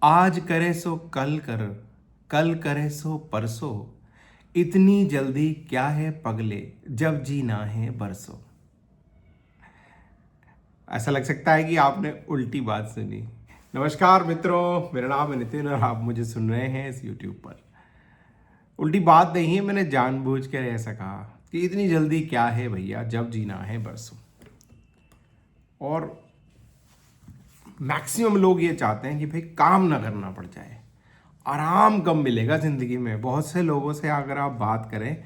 आज करे सो कल कर, कल करे सो परसों, इतनी जल्दी क्या है पगले, जब जीना है बरसों। ऐसा लग सकता है कि आपने उल्टी बात सुनी। नमस्कार मित्रों, मेरा नाम है नितिन और आप मुझे सुन रहे हैं इस यूट्यूब पर। उल्टी बात नहीं है, मैंने जानबूझ कर ऐसा कहा कि इतनी जल्दी क्या है भैया, जब जीना है बरसों। और मैक्सिमम लोग ये चाहते हैं कि भाई काम ना करना पड़ जाए, आराम कब मिलेगा ज़िंदगी में। बहुत से लोगों से अगर आप बात करें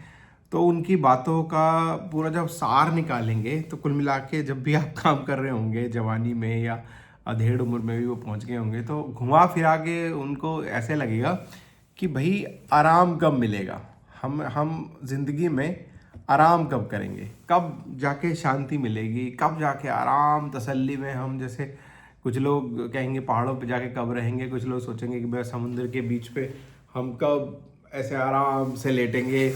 तो उनकी बातों का पूरा जब सार निकालेंगे तो कुल मिला के जब भी आप काम कर रहे होंगे जवानी में या अधेड़ उम्र में भी वो पहुंच गए होंगे तो घुमा फिरा के उनको ऐसे लगेगा कि भाई आराम कब मिलेगा, हम ज़िंदगी में आराम कब करेंगे, कब जाके शांति मिलेगी, कब जाके आराम तसल्ली में हम जैसे कुछ लोग कहेंगे पहाड़ों पे जाके कब रहेंगे, कुछ लोग सोचेंगे कि भाई समुद्र के बीच पे हम कब ऐसे आराम से लेटेंगे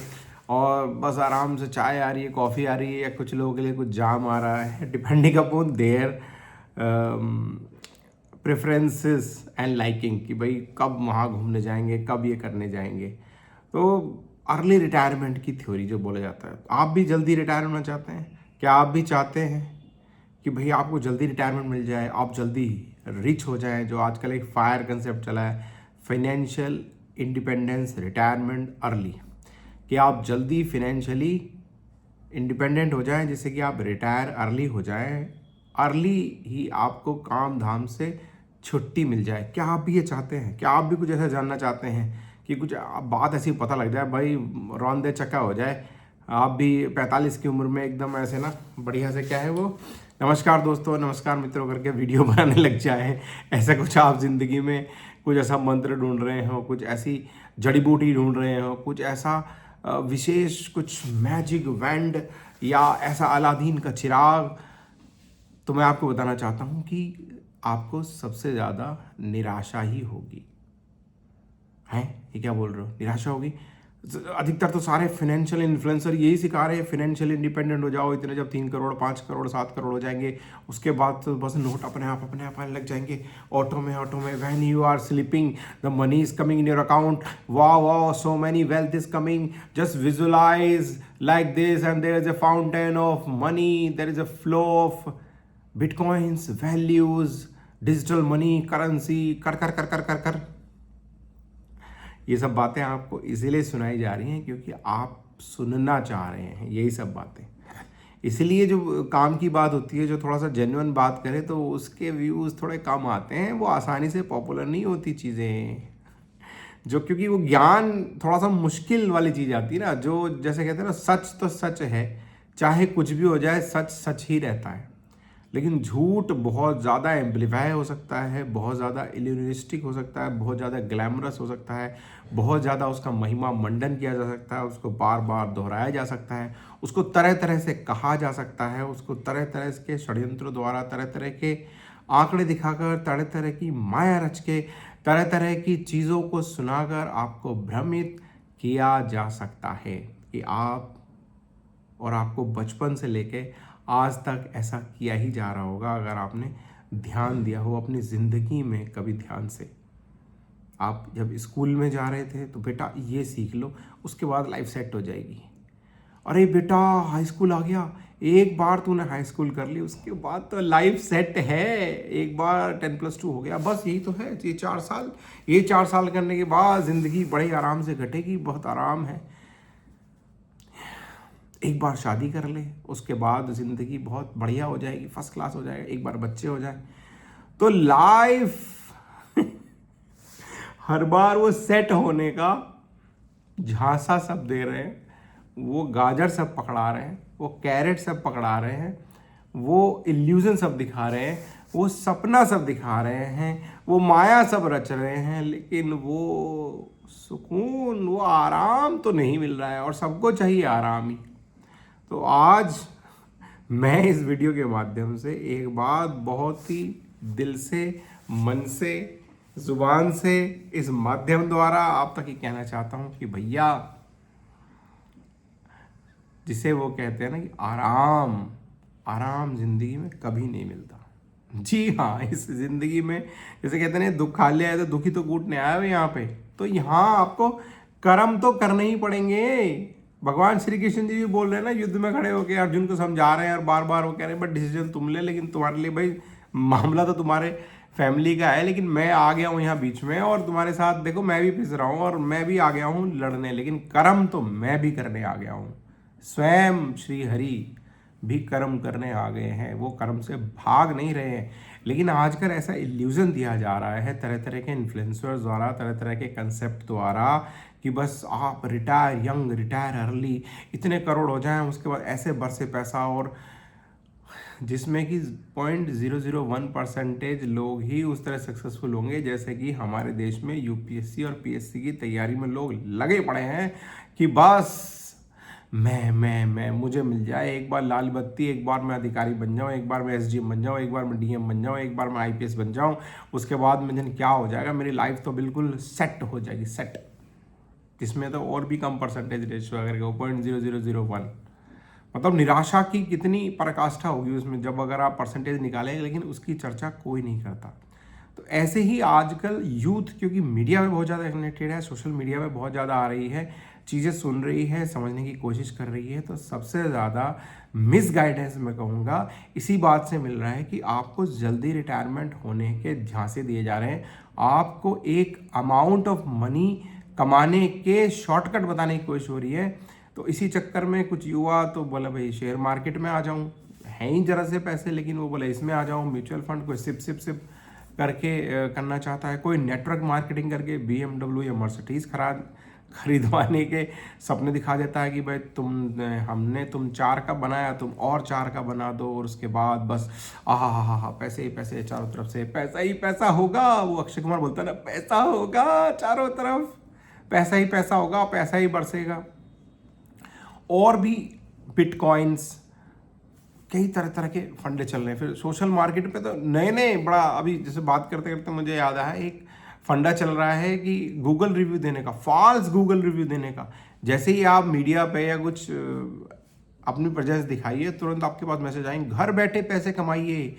और बस आराम से चाय आ रही है, कॉफ़ी आ रही है, या कुछ लोगों के लिए कुछ जाम आ रहा है, depending upon their preferences and liking कि भाई कब वहाँ घूमने जाएंगे, कब ये करने जाएंगे। तो अर्ली रिटायरमेंट की थ्योरी जो बोला जाता है, आप भी जल्दी रिटायर होना चाहते हैं क्या? आप भी चाहते हैं कि भाई आपको जल्दी रिटायरमेंट मिल जाए, आप जल्दी रिच हो जाएं, जो आजकल एक फायर कंसेप्ट चला है, फाइनेंशियल इंडिपेंडेंस रिटायरमेंट अर्ली, कि आप जल्दी फिनेंशियली इंडिपेंडेंट हो जाएं जिससे कि आप रिटायर अर्ली हो जाएं, अर्ली ही आपको काम धाम से छुट्टी मिल जाए। क्या आप भी ये चाहते हैं? क्या आप भी कुछ ऐसा जानना चाहते हैं कि कुछ बात ऐसी पता लग जाए, भाई रौंदे चक्का हो जाए, आप भी 45 की उम्र में एकदम ऐसे ना बढ़िया से क्या है वो नमस्कार दोस्तों, नमस्कार मित्रों करके वीडियो बनाने लग जाए। ऐसा कुछ आप ज़िंदगी में कुछ ऐसा मंत्र ढूंढ रहे हो, कुछ ऐसी जड़ी बूटी ढूंढ रहे हो, कुछ ऐसा विशेष कुछ मैजिक वैंड या ऐसा अलादीन का चिराग, तो मैं आपको बताना चाहता हूँ कि आपको सबसे ज़्यादा निराशा ही होगी। हैं, ये क्या बोल रहे हो, निराशा होगी? अधिकतर तो सारे फाइनेंशियल इन्फ्लुएंसर यही सिखा रहे हैं, फाइनेंशियल इंडिपेंडेंट हो जाओ, इतने जब 3 करोड़ 5 करोड़ 7 करोड़ हो जाएंगे उसके बाद तो बस नोट अपने आप आने लग जाएंगे ऑटो में when you are sleeping the money is coming in your account, wow wow so many wealth is coming, just visualise like this and there is a fountain of money, there is a flow of bitcoins, values, digital money, currency, कर ये सब बातें आपको इसीलिए सुनाई जा रही हैं क्योंकि आप सुनना चाह रहे हैं यही सब बातें। इसलिए जो काम की बात होती है, जो थोड़ा सा जेन्युइन बात करे तो उसके व्यूज़ थोड़े कम आते हैं, वो आसानी से पॉपुलर नहीं होती चीज़ें, जो क्योंकि वो ज्ञान थोड़ा सा मुश्किल वाली चीज़ आती है ना, जो जैसे कहते हैं ना, सच तो सच है, चाहे कुछ भी हो जाए सच सच ही रहता है। लेकिन झूठ बहुत ज़्यादा एम्पलीफाई हो सकता है, बहुत ज़्यादा इल्यूनिस्टिक हो सकता है, बहुत ज़्यादा ग्लैमरस हो सकता है, बहुत ज़्यादा उसका महिमा मंडन किया जा सकता है, उसको बार बार दोहराया जा सकता है, उसको तरह तरह से कहा जा सकता है, उसको तरह तरह के षड्यंत्रों द्वारा, तरह तरह के आंकड़े दिखाकर, तरह तरह की माया रच के, तरह तरह की चीज़ों को सुनाकर आपको भ्रमित किया जा सकता है कि आप, और आपको बचपन से लेके आज तक ऐसा किया ही जा रहा होगा अगर आपने ध्यान दिया हो अपनी ज़िंदगी में कभी ध्यान से। आप जब स्कूल में जा रहे थे तो बेटा ये सीख लो, उसके बाद लाइफ सेट हो जाएगी। अरे बेटा हाई स्कूल आ गया, एक बार तूने हाई स्कूल कर ली उसके बाद तो लाइफ सेट है, एक बार 10+2 हो गया, बस यही तो है, ये 4 साल, ये 4 साल करने के बाद ज़िंदगी बड़े आराम से कटेगी, बहुत आराम है। एक बार शादी कर ले उसके बाद ज़िंदगी बहुत बढ़िया हो जाएगी, फर्स्ट क्लास हो जाएगा, एक बार बच्चे हो जाए तो लाइफ हर बार वो सेट होने का झांसा सब दे रहे हैं, वो गाजर सब पकड़ा रहे हैं, वो कैरेट सब पकड़ा रहे हैं, वो इल्यूजन सब दिखा रहे हैं, वो सपना सब दिखा रहे हैं, वो माया सब रच रहे हैं, लेकिन वो सुकून, वो आराम तो नहीं मिल रहा है, और सबको चाहिए आराम ही। तो आज मैं इस वीडियो के माध्यम से एक बात बहुत ही दिल से, मन से, जुबान से, इस माध्यम द्वारा आप तक ही कहना चाहता हूँ कि भैया, जिसे वो कहते हैं ना कि आराम, आराम जिंदगी में कभी नहीं मिलता। जी हाँ, इस ज़िंदगी में जैसे कहते हैं दुख खा लिया है तो दुखी तो कूटने आया हो यहाँ पे। तो यहाँ आपको कर्म तो करने ही पड़ेंगे। भगवान श्री कृष्ण जी भी बोल रहे हैं ना, युद्ध में खड़े होकर अर्जुन को समझा रहे हैं और बार बार वो कह रहे हैं बट डिसीजन तुम ले, लेकिन तुम्हारे लिए भाई मामला तो तुम्हारे फैमिली का है, लेकिन मैं आ गया हूँ यहाँ बीच में और तुम्हारे साथ देखो मैं भी पिस रहा हूँ और मैं भी आ गया हूँ लड़ने, लेकिन कर्म तो मैं भी करने आ गया हूँ। स्वयं श्री हरि भी कर्म करने आ गए हैं, वो कर्म से भाग नहीं रहे हैं। लेकिन आजकल ऐसा इल्यूजन दिया जा रहा है तरह तरह के इन्फ्लुएंसर्स द्वारा, तरह तरह के कंसेप्ट द्वारा कि बस आप रिटायर यंग, रिटायर अर्ली, इतने करोड़ हो जाएं, उसके बाद ऐसे बरसे पैसा, और जिसमें कि 0.001% लोग ही उस तरह सक्सेसफुल होंगे। जैसे कि हमारे देश में यूपीएससी और पीएससी की तैयारी में लोग लगे पड़े हैं कि बस मैं मुझे मिल जाए एक बार लाल बत्ती, एक बार मैं अधिकारी बन जाऊं, एक बार मैं एसडीएम बन जाऊं, एक बार मैं डीएम बन जाऊं, एक बार मैं आईपीएस बन जाऊं, उसके बाद में जन क्या हो जाएगा, मेरी लाइफ तो बिल्कुल सेट हो जाएगी, सेट। जिसमें तो और भी कम परसेंटेज रेशियो अगर 0.0001, मतलब निराशा की कितनी पराकाष्ठा होगी उसमें जब अगर आप परसेंटेज निकालेंगे, लेकिन उसकी चर्चा कोई नहीं करता। तो ऐसे ही आजकल यूथ, क्योंकि मीडिया में बहुत ज़्यादा कनेक्टेड है, सोशल मीडिया में बहुत ज़्यादा आ रही है, चीज़ें सुन रही है, समझने की कोशिश कर रही है, तो सबसे ज़्यादा मिस गाइडेंस मैं कहूँगा इसी बात से मिल रहा है कि आपको जल्दी रिटायरमेंट होने के झांसे दिए जा रहे हैं। आपको एक अमाउंट ऑफ मनी कमाने के शॉर्टकट बताने की कोशिश हो रही है। तो इसी चक्कर में कुछ युवा तो बोला भाई शेयर मार्केट में आ जाऊं, है ही जरा से पैसे, लेकिन वो बोले इसमें आ जाऊं, म्यूचुअल फंड, कोई सिप करके करना चाहता है, कोई नेटवर्क मार्केटिंग करके BMW या मर्सिडीज खरीदवाने के सपने दिखा देता है कि भाई तुम 4 का बनाया, तुम और 4 का बना दो, और उसके बाद बस हा पैसे ही पैसे, चारों तरफ से पैसा ही पैसा होगा। वो अक्षय कुमार बोलता है ना, पैसा होगा चारों तरफ, पैसा ही पैसा होगा, पैसा ही बरसेगा। और भी बिटकॉइंस, कई तरह तरह के फंडे चल रहे हैं। फिर सोशल मार्केट पे तो नए नए बड़ा, अभी जैसे बात करते करते मुझे याद आया, एक फंडा चल रहा है कि गूगल रिव्यू देने का, फॉल्स गूगल रिव्यू देने का। जैसे ही आप मीडिया पे या कुछ अपनी प्रेजेंस दिखाइए, तुरंत आपके पास मैसेज आएंगे, घर बैठे पैसे कमाइए,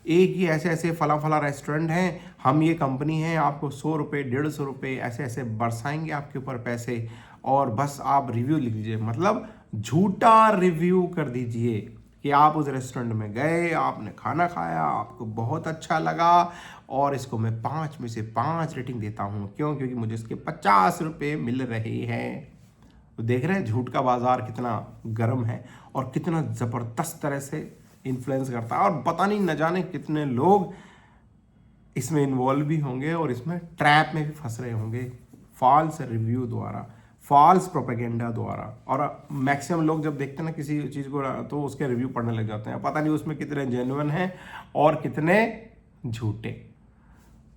एक ही ऐसे ऐसे फला रेस्टोरेंट हैं, हम ये कंपनी है, आपको 100 रुपये 150 रुपये ऐसे ऐसे बरसाएंगे आपके ऊपर पैसे, और बस आप रिव्यू लिख दीजिए। मतलब झूठा रिव्यू कर दीजिए कि आप उस रेस्टोरेंट में गए, आपने खाना खाया, आपको बहुत अच्छा लगा, और इसको मैं 5 में से 5 रेटिंग देता हूँ। क्यों? क्योंकि मुझे इसके 50 रुपये मिल रहे हैं। तो देख रहे हैं झूठ का बाजार कितना गर्म है और कितना ज़बरदस्त तरह से इन्फ्लुएंस करता है, और पता नहीं न जाने कितने लोग इसमें इन्वॉल्व भी होंगे और इसमें ट्रैप में भी फंस रहे होंगे, फॉल्स रिव्यू द्वारा, फॉल्स प्रोपेगेंडा द्वारा। और मैक्सिमम लोग जब देखते हैं ना किसी चीज़ को, तो उसके रिव्यू पढ़ने लग जाते हैं, पता नहीं उसमें कितने जेन्युइन हैं और कितने झूठे।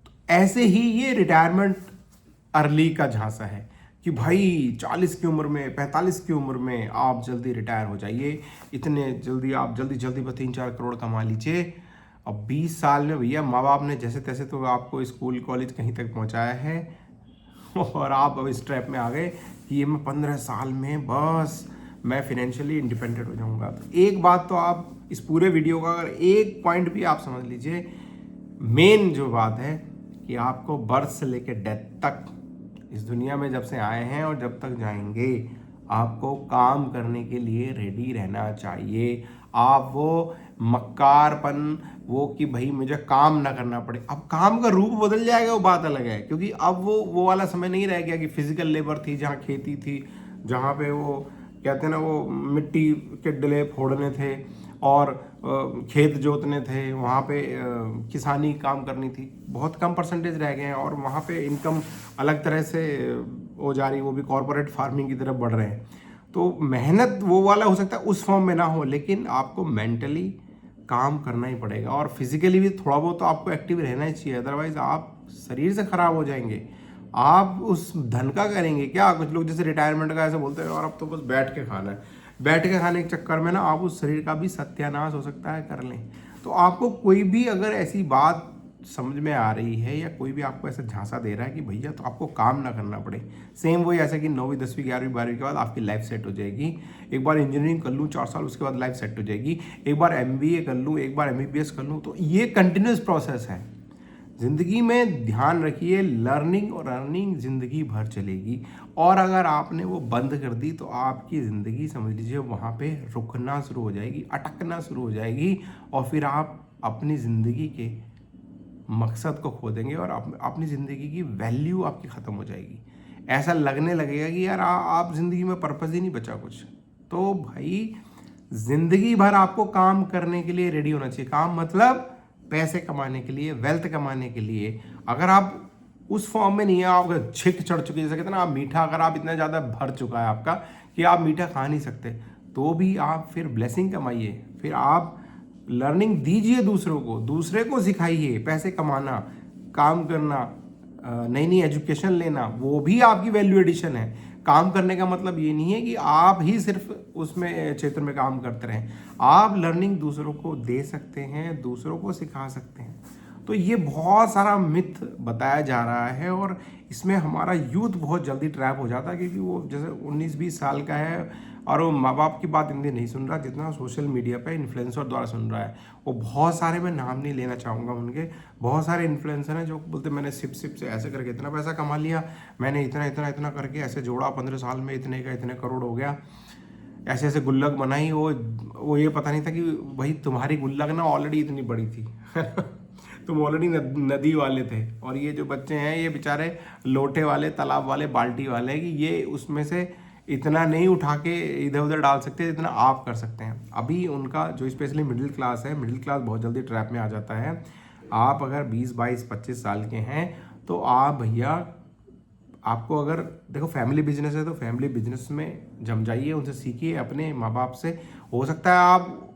तो ऐसे ही ये रिटायरमेंट अर्ली का झांसा है कि भाई 40 की उम्र में, 45 की उम्र में आप जल्दी रिटायर हो जाइए, इतने जल्दी आप जल्दी बस 3-4 करोड़ कमा लीजिए। अब 20 साल में भैया माँ बाप ने जैसे तैसे तो आपको स्कूल कॉलेज कहीं तक पहुँचाया है, और आप अब इस ट्रैप में आ गए कि ये मैं 15 साल में बस मैं फिनेंशियली इंडिपेंडेंट हो जाऊंगा। तो एक बात तो आप इस पूरे वीडियो का अगर एक पॉइंट भी आप समझ लीजिए, मेन जो बात है कि आपको बर्थ से लेकर डेथ तक इस दुनिया में जब से आए हैं और जब तक जाएंगे, आपको काम करने के लिए रेडी रहना चाहिए। आप वो मक्कारपन, वो कि भाई मुझे काम ना करना पड़े, अब काम का रूप बदल जाएगा, वो बात अलग है, क्योंकि अब वो वाला समय नहीं रह गया कि फिजिकल लेबर थी, जहाँ खेती थी, जहाँ पे वो कहते हैं ना वो मिट्टी के डले फोड़ने थे और खेत जोतने थे, वहाँ पे किसानी काम करनी थी। बहुत कम परसेंटेज रह गए हैं और वहाँ पे इनकम अलग तरह से हो जा रही, वो भी कॉरपोरेट फार्मिंग की तरफ बढ़ रहे हैं। तो मेहनत वो वाला हो सकता है उस फॉर्म में ना हो, लेकिन आपको मेंटली काम करना ही पड़ेगा और फिजिकली भी थोड़ा बहुत तो आपको एक्टिव रहना ही चाहिए, अदरवाइज आप शरीर से खराब हो जाएंगे। आप उस धन का करेंगे क्या? कुछ लोग जैसे रिटायरमेंट का ऐसे बोलते हैं और अब तो बस बैठ के खाना है, बैठ के खाने के चक्कर में ना आप उस शरीर का भी सत्यानाश हो सकता है कर लें। तो आपको कोई भी अगर ऐसी बात समझ में आ रही है या कोई भी आपको ऐसा झांसा दे रहा है कि भैया तो आपको काम ना करना पड़े, सेम वही ऐसे कि 9वीं 10वीं 11वीं 12वीं के बाद आपकी लाइफ सेट हो जाएगी, एक बार इंजीनियरिंग कर लूँ 4 साल उसके बाद लाइफ सेट हो जाएगी, एक बार MBA कर लूँ, एक बार MBBS कर लूँ, तो ये कंटिन्यूस प्रोसेस है। ज़िंदगी में ध्यान रखिए, लर्निंग और अर्निंग ज़िंदगी भर चलेगी, और अगर आपने वो बंद कर दी तो आपकी ज़िंदगी समझ लीजिए वहाँ पे रुकना शुरू हो जाएगी, अटकना शुरू हो जाएगी, और फिर आप अपनी ज़िंदगी के मकसद को खो देंगे और अपनी ज़िंदगी की वैल्यू आपकी ख़त्म हो जाएगी। ऐसा लगने लगेगा कि यार आप ज़िंदगी में पर्पज़ ही नहीं बचा कुछ। तो भाई ज़िंदगी भर आपको काम करने के लिए रेडी होना चाहिए। काम मतलब पैसे कमाने के लिए, वेल्थ कमाने के लिए। अगर आप उस फॉर्म में नहीं है, आप छिक चढ़ चुके, जैसे कहते हैं ना, आप मीठा, अगर आप इतना ज़्यादा भर चुका है आपका कि आप मीठा खा नहीं सकते, तो भी आप फिर ब्लेसिंग कमाइए, फिर आप लर्निंग दीजिए दूसरों को, दूसरे को सिखाइए पैसे कमाना, काम करना, नई नई एजुकेशन लेना, वो भी आपकी वैल्यू एडिशन है। काम करने का मतलब ये नहीं है कि आप ही सिर्फ उसमें क्षेत्र में काम करते रहें, आप लर्निंग दूसरों को दे सकते हैं, दूसरों को सिखा सकते हैं। तो ये बहुत सारा मिथ बताया जा रहा है और इसमें हमारा यूथ बहुत जल्दी ट्रैप हो जाता है, क्योंकि वो जैसे 19-20 साल का है और वो माँ बाप की बात इतनी नहीं सुन रहा जितना सोशल मीडिया पे इन्फ्लुएंसर द्वारा सुन रहा है। वो बहुत सारे, मैं नाम नहीं लेना चाहूँगा उनके, बहुत सारे इन्फ्लुएंसर हैं जो बोलते मैंने सिप से ऐसे करके इतना पैसा कमा लिया, मैंने इतना इतना इतना करके ऐसे जोड़ा, 15 साल में इतने का इतने करोड़ हो गया, ऐसे ऐसे गुल्लक बनाई। वो ये पता नहीं था कि भाई तुम्हारी गुल्लक ना ऑलरेडी इतनी बड़ी थी तुम ऑलरेडी नदी वाले थे, और ये जो बच्चे हैं ये बेचारे लोटे वाले, तालाब वाले, बाल्टी वाले, कि ये उसमें से इतना नहीं उठा के इधर उधर डाल सकते जितना आप कर सकते हैं। अभी उनका जो स्पेशली मिडिल क्लास है, मिडिल क्लास बहुत जल्दी ट्रैप में आ जाता है। आप अगर 20, 22, 25 साल के हैं तो आप भैया, आपको अगर देखो फैमिली बिजनेस है तो फैमिली बिजनेस में जम जाइए, उनसे सीखिए, अपने माँ बाप से। हो सकता है आप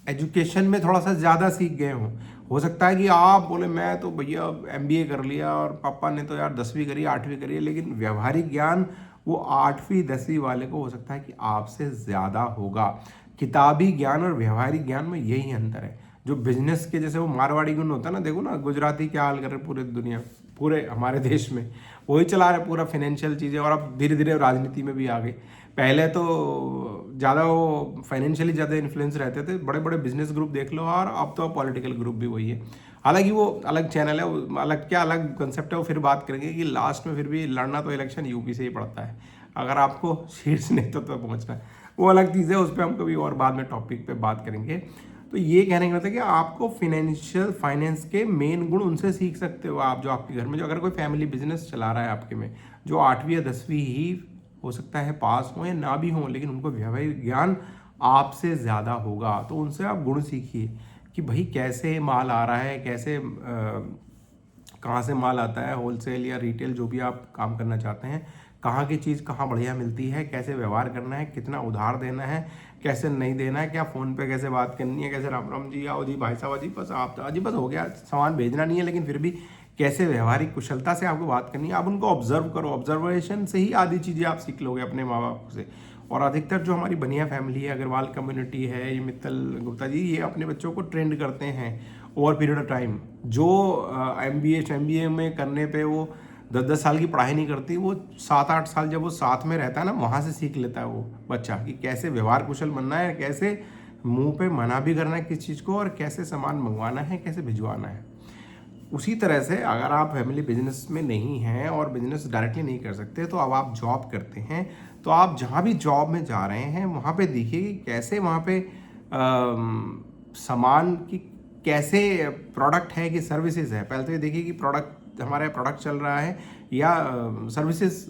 एजुकेशन में थोड़ा सा ज़्यादा सीख गए हो सकता है कि आप बोले मैं तो भैया MBA कर लिया और पापा ने तो यार 10वीं करी, 8वीं करी है, लेकिन व्यवहारिक ज्ञान वो 8वीं 10वीं वाले को हो सकता है कि आपसे ज़्यादा होगा। किताबी ज्ञान और व्यवहारिक ज्ञान में यही अंतर है। जो बिजनेस के जैसे वो मारवाड़ी गुण होता है ना, देखो ना गुजराती क्या हाल कर रहे पूरे दुनिया, पूरे हमारे देश में वही चला रहे पूरा फाइनेंशियल चीज़ें, और अब धीरे धीरे राजनीति में भी आ गए। पहले तो ज़्यादा वो फाइनेंशियली ज़्यादा इन्फ्लुएंस रहते थे, बड़े बड़े बिजनेस ग्रुप देख लो, और अब तो पॉलिटिकल ग्रुप भी वही है। हालांकि वो अलग चैनल है, अलग क्या अलग कंसेप्ट है, वो फिर बात करेंगे कि लास्ट में फिर भी लड़ना तो इलेक्शन यूपी से ही पड़ता है, अगर आपको शीर्ष नेतृत्व तो पहुँचना है, वो अलग चीज़ है, उस पर हम कभी और बाद में टॉपिक पे बात करेंगे। तो ये कहने का मतलब कि आपको फाइनेंस के मेन गुण उनसे सीख सकते हो आप, जो आपके घर में, जो अगर कोई फैमिली बिजनेस चला रहा है आपके में, जो 8वीं या 10वीं ही हो सकता है पास हो या ना भी हो, लेकिन उनको व्यवहारिक ज्ञान आपसे ज़्यादा होगा, तो उनसे आप गुण सीखिए कि भाई कैसे माल आ रहा है, कैसे कहाँ से माल आता है, होलसेल या रिटेल, जो भी आप काम करना चाहते हैं, कहाँ की चीज़ कहाँ बढ़िया मिलती है, कैसे व्यवहार करना है, कितना उधार देना है, कैसे नहीं देना है, क्या फ़ोन पे कैसे बात करनी है, कैसे राम राम जी, आओ जी भाई साहब, जी बस आप जी बस हो गया, सामान भेजना नहीं है, लेकिन फिर भी कैसे व्यवहारिक कुशलता से आपको बात करनी है। आप उनको ऑब्जर्व करो, ऑब्जर्वेशन से ही आधी चीज़ें आप सीख लोगे अपने माँ बाप से। और अधिकतर जो हमारी बनिया फैमिली है, अग्रवाल कम्युनिटी है, ये मित्तल गुप्ता जी, ये अपने बच्चों को ट्रेंड करते हैं ओवर पीरियड ऑफ टाइम। जो MBA में करने पे वो 10-10 साल की पढ़ाई नहीं करती, वो 7-8 साल जब वो साथ में रहता है ना, वहाँ से सीख लेता है वो बच्चा कि कैसे व्यवहार कुशल बनना है, कैसे मुंह पे मना भी करना है किस चीज़ को, और कैसे सामान मंगवाना है, कैसे भिजवाना है। उसी तरह से अगर आप फैमिली बिजनेस में नहीं हैं और बिजनेस डायरेक्टली नहीं कर सकते, तो अब आप जॉब करते हैं, तो आप जहाँ भी जॉब में जा रहे हैं वहाँ पे देखिए कि कैसे वहाँ पे सामान की कैसे प्रोडक्ट है कि सर्विसेज है। पहले तो ये देखिए कि प्रोडक्ट हमारा प्रोडक्ट चल रहा है या सर्विसेज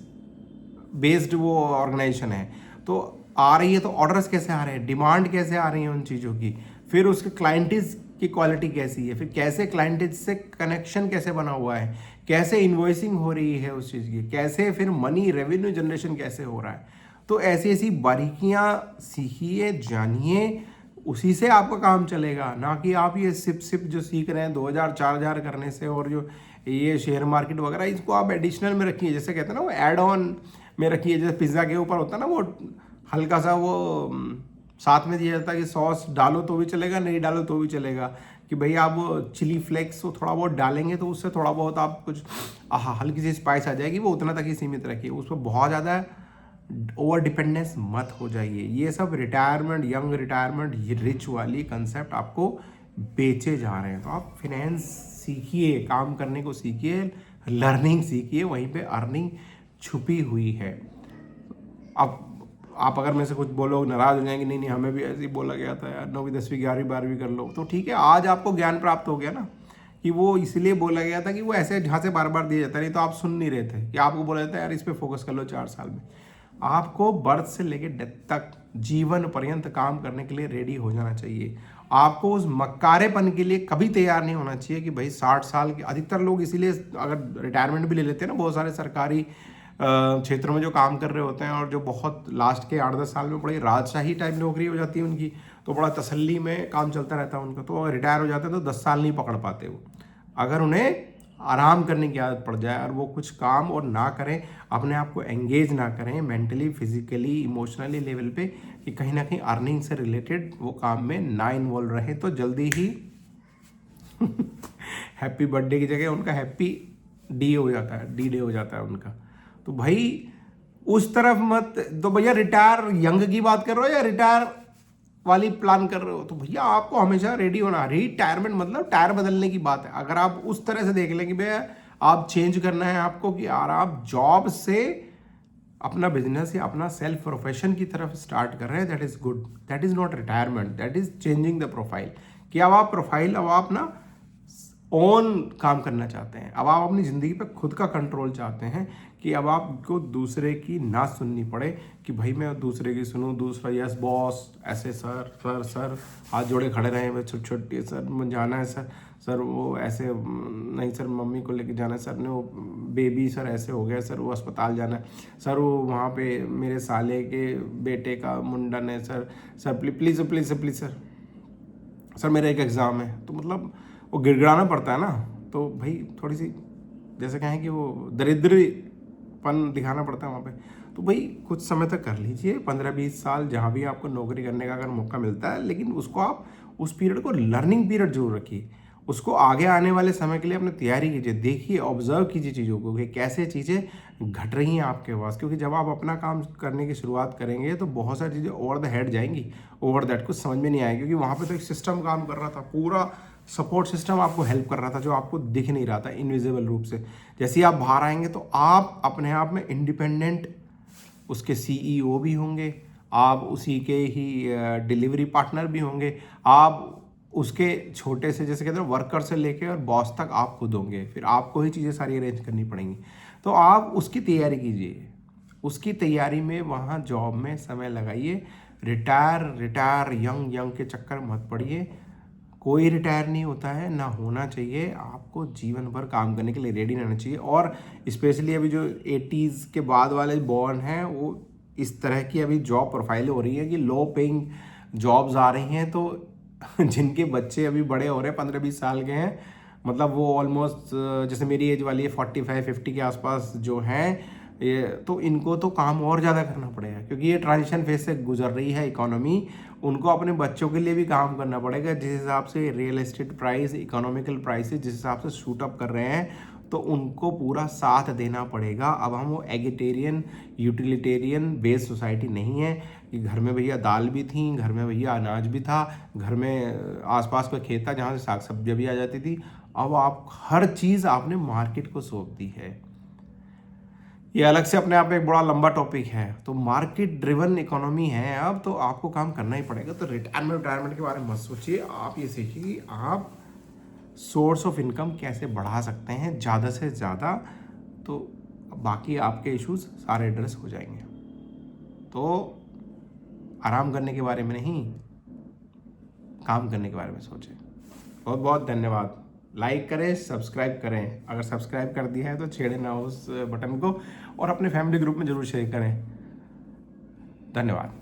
बेस्ड वो ऑर्गेनाइजेशन है, तो आ रही है तो ऑर्डर्स कैसे आ रहे हैं, डिमांड कैसे आ रही है उन चीज़ों की, फिर उसके क्लाइंटेज की क्वालिटी कैसी है, फिर कैसे क्लाइंटेज से कनेक्शन कैसे बना हुआ है, कैसे इन्वॉइसिंग हो रही है उस चीज़ की, कैसे फिर मनी रेवेन्यू जनरेशन कैसे हो रहा है। तो ऐसी ऐसी बारीकियाँ सीखिए, जानिए, उसी से आपका काम चलेगा, ना कि आप ये सिप जो सीख रहे हैं 2000-4000 करने से, और जो ये शेयर मार्केट वगैरह, इसको आप एडिशनल में रखिए, जैसे कहते हैं ना वो ऐड ऑन में रखिए। जैसे पिज़्ज़ा के ऊपर होता है ना वो हल्का सा वो साथ में दिया जाता है कि सॉस डालो तो भी चलेगा, नहीं डालो तो भी चलेगा, कि कि भाई आप वो चिली फ्लेक्स को थोड़ा बहुत डालेंगे तो उससे थोड़ा बहुत आप कुछ हल्की सी स्पाइस आ जाएगी, वो उतना तक ही सीमित रखिए, उस पर बहुत ज़्यादा ओवर डिपेंडेंस मत हो जाइए। ये सब रिटायरमेंट, यंग रिटायरमेंट, ये रिच वाली कंसेप्ट आपको बेचे जा रहे हैं। तो आप फिनेंस सीखिए, काम करने को सीखिए, लर्निंग सीखिए, वहीं पे अर्निंग छुपी हुई है। अब आप अगर मेरे से कुछ बोलो, नाराज हो जाएंगे, नहीं नहीं हमें भी ऐसे ही बोला गया था यार, 9वीं 10वीं 11वीं 12वीं कर लो, तो ठीक है, आज आपको ज्ञान प्राप्त हो गया ना कि वो इसलिए बोला गया था कि वो ऐसे जहाँ से बार बार दिया जाता है, नहीं तो आप सुन नहीं रहे थे कि आपको बोला जाता है यार इस पर फोकस कर लो 4 साल में। आपको बर्थ से लेकर डेथ तक जीवन पर्यंत काम करने के लिए रेडी हो जाना चाहिए। आपको उस मक्कारेपन के लिए कभी तैयार नहीं होना चाहिए कि भाई 60 साल के, अधिकतर लोग इसीलिए अगर रिटायरमेंट भी ले लेते हैं ना, बहुत सारे सरकारी क्षेत्रों में जो काम कर रहे होते हैं और जो बहुत लास्ट के 8-10 साल में बड़ी राजशाही टाइप नौकरी हो जाती है उनकी, तो बड़ा तसल्ली में काम चलता रहता है उनका, तो रिटायर हो जाते हैं तो 10 साल नहीं पकड़ पाते वो। अगर उन्हें आराम करने की आदत पड़ जाए और वो कुछ काम और ना करें, अपने आप को एंगेज ना करें मेंटली, फिजिकली, इमोशनली लेवल पे, कि कहीं ना कहीं अर्निंग से रिलेटेड वो काम में ना इन्वॉल्व रहे, तो जल्दी ही हैप्पी बर्थडे की जगह उनका हैप्पी डी हो जाता है, डी डे हो जाता है उनका। तो भाई उस तरफ मत, तो भैया रिटायर यंग की बात कर रहे हो या रिटायर वाली प्लान कर रहे हो, तो भैया आपको हमेशा रेडी होना। रिटायरमेंट मतलब टायर बदलने की बात है। अगर आप उस तरह से देख लें कि भैया आप चेंज करना है आपको, कि यार आप जॉब से अपना बिजनेस या अपना सेल्फ प्रोफेशन की तरफ स्टार्ट कर रहे हैं, that is good, that is not retirement, that is changing the profile. कि अब आप प्रोफाइल, अब आप ना ओन काम करना चाहते हैं, अब आप अपनी ज़िंदगी पे खुद का कंट्रोल चाहते हैं, कि अब आपको दूसरे की ना सुननी पड़े कि भाई मैं दूसरे की सुनूं, दूसरा यस बॉस, ऐसे सर सर सर हाथ जोड़े खड़े रहे, मैं छोटी सर मुझे जाना है सर, सर वो ऐसे नहीं सर मम्मी को लेके जाना है सर, ने वो बेबी सर ऐसे हो गया सर, वो अस्पताल जाना है सर, वो वहाँ पे मेरे साले के बेटे का मुंडन है sir, sir please please please sir, sir मेरा एक एग्ज़ाम है। तो मतलब वो गिड़गिड़ाना पड़ता है ना, तो भाई थोड़ी सी जैसे कहें कि वो दरिद्रपन दिखाना पड़ता है वहाँ पे। तो भाई कुछ समय तक कर लीजिए, 15-20 साल जहाँ भी आपको नौकरी करने का अगर मौका मिलता है, लेकिन उसको आप उस पीरियड को लर्निंग पीरियड जरूर रखिए। उसको आगे आने वाले समय के लिए अपनी तैयारी कीजिए, देखिए, ऑब्जर्व कीजिए चीज़ों को कि कैसे चीज़ें घट रही हैं आपके पास। क्योंकि जब आप अपना काम करने की शुरुआत करेंगे तो बहुत सारी चीज़ें ओवर द हेड जाएंगी, ओवर दैट कुछ समझ में नहीं आएगी, क्योंकि वहाँ पे तो एक सिस्टम काम कर रहा था, पूरा सपोर्ट सिस्टम आपको हेल्प कर रहा था, जो आपको दिख नहीं रहा था इनविजिबल रूप से। जैसे ही आप बाहर आएंगे तो आप अपने आप में इंडिपेंडेंट उसके सीईओ भी होंगे, आप उसी के ही डिलीवरी पार्टनर भी होंगे, आप उसके छोटे से, जैसे कहते हैं वर्कर से लेके और बॉस तक आप खुद होंगे। फिर आपको ही चीज़ें सारी अरेंज करनी पड़ेंगी। तो आप उसकी तैयारी कीजिए, उसकी तैयारी में वहाँ जॉब में समय लगाइए। रिटायर यंग के चक्कर मत पड़िए। कोई रिटायर नहीं होता है, ना होना चाहिए। आपको जीवन भर काम करने के लिए रेडी रहना चाहिए। और स्पेशली अभी जो 80s के बाद वाले बॉर्न हैं, वो इस तरह की अभी जॉब प्रोफाइल हो रही है कि लो पेइंग जॉब्स आ रही हैं। तो जिनके बच्चे अभी बड़े हो रहे हैं, 15-20 साल के हैं, मतलब वो ऑलमोस्ट जैसे मेरी एज वाली है 45-50 के आसपास जो हैं, ये तो इनको तो काम और ज़्यादा करना पड़ेगा, क्योंकि ये ट्रांजिशन फेज से गुजर रही है इकोनॉमी। उनको अपने बच्चों के लिए भी काम करना पड़ेगा। जिस हिसाब से real estate price, economical prices जिस हिसाब से शूट अप कर रहे हैं, तो उनको पूरा साथ देना पड़ेगा। अब हम वो एगिटेरियन यूटिलिटेरियन बेस्ड सोसाइटी नहीं है कि घर में भैया दाल भी थी, घर में भैया अनाज भी था, घर में आसपास कोई खेत था जहाँ से साग सब्जियाँ भी आ जाती थी। अब आप हर चीज़ आपने मार्केट को सौंप दी है। ये अलग से अपने आप में एक बड़ा लंबा टॉपिक है। तो मार्केट ड्रिवन इकोनॉमी है अब, तो आपको काम करना ही पड़ेगा। तो रिटायरमेंट के बारे में मत सोचिए, आप ये सीखिए कि आप सोर्स ऑफ इनकम कैसे बढ़ा सकते हैं ज़्यादा से ज़्यादा, तो बाकी आपके इश्यूज सारे एड्रेस हो जाएंगे। तो आराम करने के बारे में नहीं, काम करने के बारे में सोचें। बहुत बहुत धन्यवाद। लाइक करें, सब्सक्राइब करें। अगर सब्सक्राइब कर दिया है तो छेड़े ना उस बटन को, और अपने फैमिली ग्रुप में ज़रूर शेयर करें। धन्यवाद।